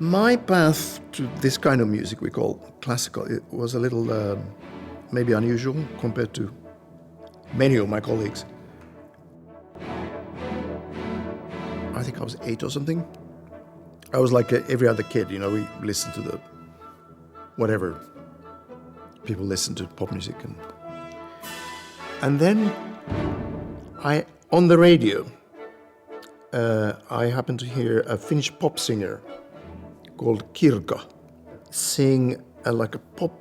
My path to this kind of music we call classical, it was a little maybe unusual compared to many of my colleagues. I think I was 8 or something. I was like every other kid, we listened to the whatever people listen to, pop music. And then on the radio, I happened to hear a Finnish pop singer called Kirka sing like a pop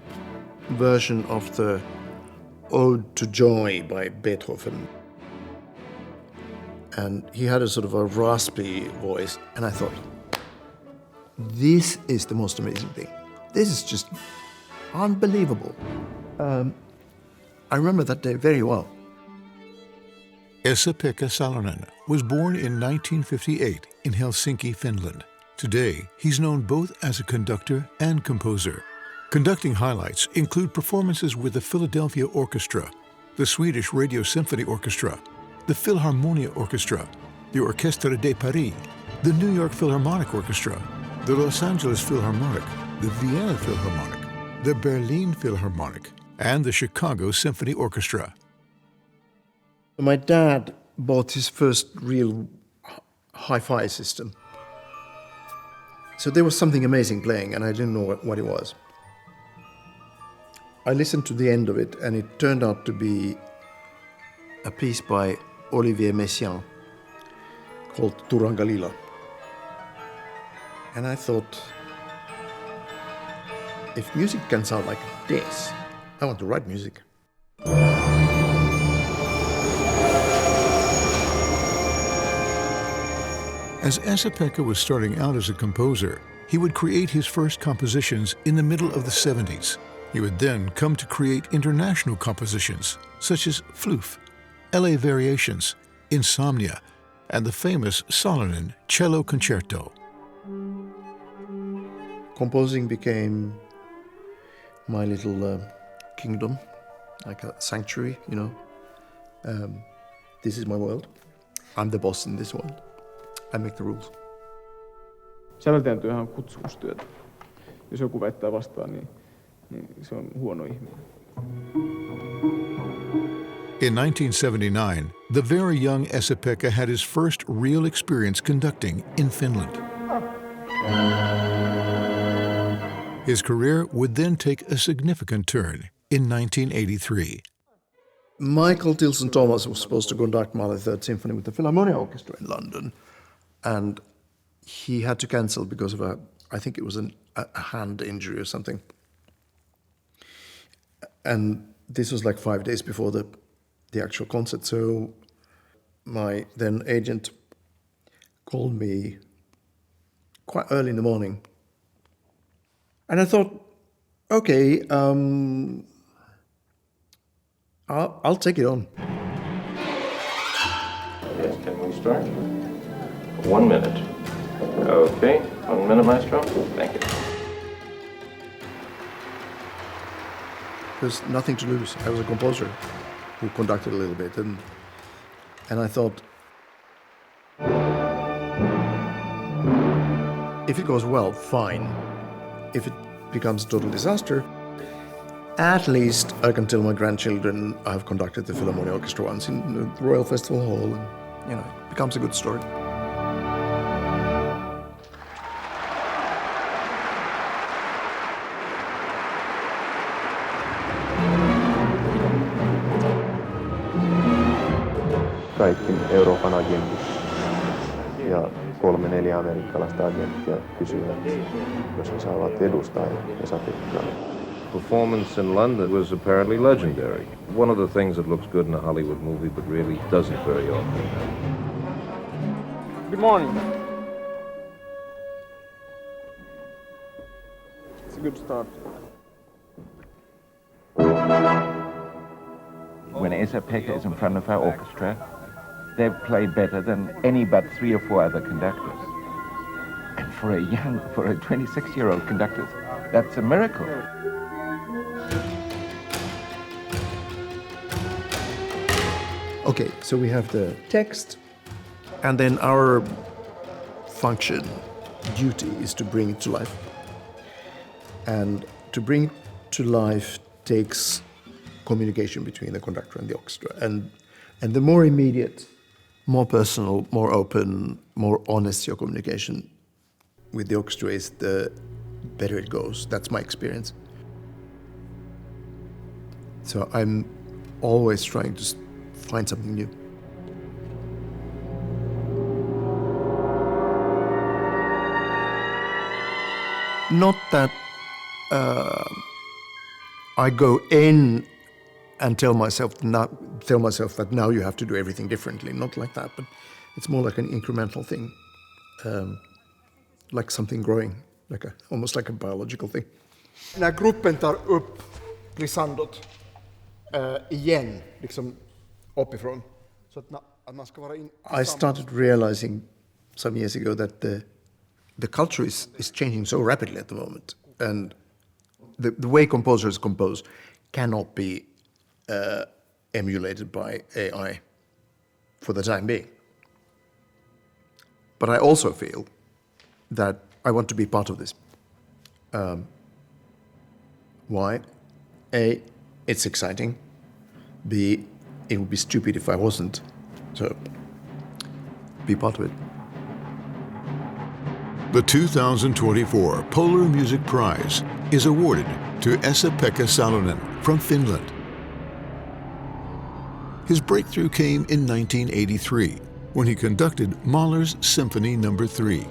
version of the Ode to Joy by Beethoven. And he had a sort of a raspy voice, and I thought, this is the most amazing thing. This is just unbelievable. I remember that day very well. Esa-Pekka Salonen was born in 1958 in Helsinki, Finland. Today, he's known both as a conductor and composer. Conducting highlights include performances with the Philadelphia Orchestra, the Swedish Radio Symphony Orchestra, the Philharmonia Orchestra, the Orchestre de Paris, the New York Philharmonic Orchestra, the Los Angeles Philharmonic, the Vienna Philharmonic, the Berlin Philharmonic, and the Chicago Symphony Orchestra. My dad bought his first real hi-fi system. So there was something amazing playing, and I didn't know what it was. I listened to the end of it, and it turned out to be a piece by Olivier Messiaen called Turangalila. And I thought, if music can sound like this, I want to write music. As Esa-Pekka was starting out as a composer, he would create his first compositions in the middle of the 70s. He would then come to create international compositions, such as Floof, LA Variations, Insomnia, and the famous Salonen Cello Concerto. Composing became my little kingdom, like a sanctuary, This is my world. I'm the boss in this one. I make the rules. Säveltäjän työhän on kutsumustyötä. Jos joku väittää vastaan, niin se on huono ihminen. In 1979, the very young Esa-Pekka had his first real experience conducting in Finland. His career would then take a significant turn in 1983. Michael Tilson Thomas was supposed to conduct Mahler's Third Symphony with the Philharmonia Orchestra in London, and he had to cancel because of I think it was a hand injury or something. And this was like 5 days before the actual concert, so my then agent called me quite early in the morning. And I thought, okay, I'll take it on. Yes, can we start? 1 minute. Okay, 1 minute, maestro. Thank you. There's nothing to lose. I was a composer who conducted a little bit, and I thought, if it goes well, fine. If it becomes a total disaster, at least I can tell my grandchildren I've conducted the Philharmonia Orchestra once in the Royal Festival Hall, and it becomes a good story. Kaikki Euroopan agentit ja 3-4 amerikkalaista agenttia kysyivät, jos he saavat edustaa Esa-Pekkaa. Performance in London was apparently legendary. One of the things that looks good in a Hollywood movie but really doesn't very often. Good morning. It's a good start. When Esa-Pekka is in front of our orchestra, they play better than any but 3 or 4 other conductors. And for a 26-year-old conductor, that's a miracle. Okay, so we have the text, and then our function duty is to bring it to life. And to bring it to life takes communication between the conductor and the orchestra. And the more immediate, more personal, more open, more honest your communication with the orchestra is, the better it goes. That's my experience. So I'm always trying to find something new. Not that I go in and tell myself that now you have to do everything differently. Not like that, but it's more like an incremental thing, like something growing, almost like a biological thing. När gruppen tar upp glissandot igen, liksom uppifrån, så att man ska vara in. I started realizing some years ago that the culture is changing so rapidly at the moment, and the way composers compose cannot be emulated by AI for the time being. But I also feel that I want to be part of this. Why? A, it's exciting. B, it would be stupid if I wasn't. So, be part of it. The 2024 Polar Music Prize is awarded to Esa-Pekka Salonen from Finland. His breakthrough came in 1983 when he conducted Mahler's Symphony No. 3.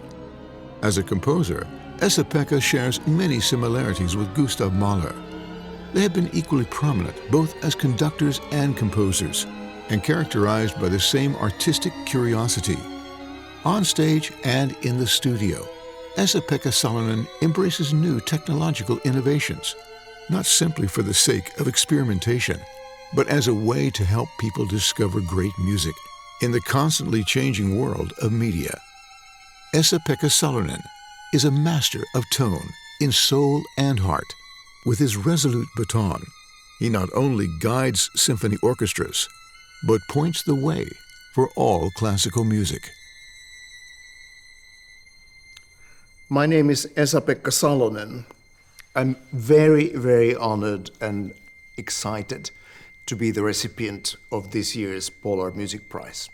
As a composer, Esa-Pekka shares many similarities with Gustav Mahler. They have been equally prominent both as conductors and composers, and characterized by the same artistic curiosity. On stage and in the studio, Esa-Pekka Salonen embraces new technological innovations, not simply for the sake of experimentation, but as a way to help people discover great music in the constantly changing world of media. Esa-Pekka Salonen is a master of tone in soul and heart. With his resolute baton, he not only guides symphony orchestras, but points the way for all classical music. My name is Esa-Pekka Salonen. I'm very, very honored and excited to be the recipient of this year's Polar Music Prize.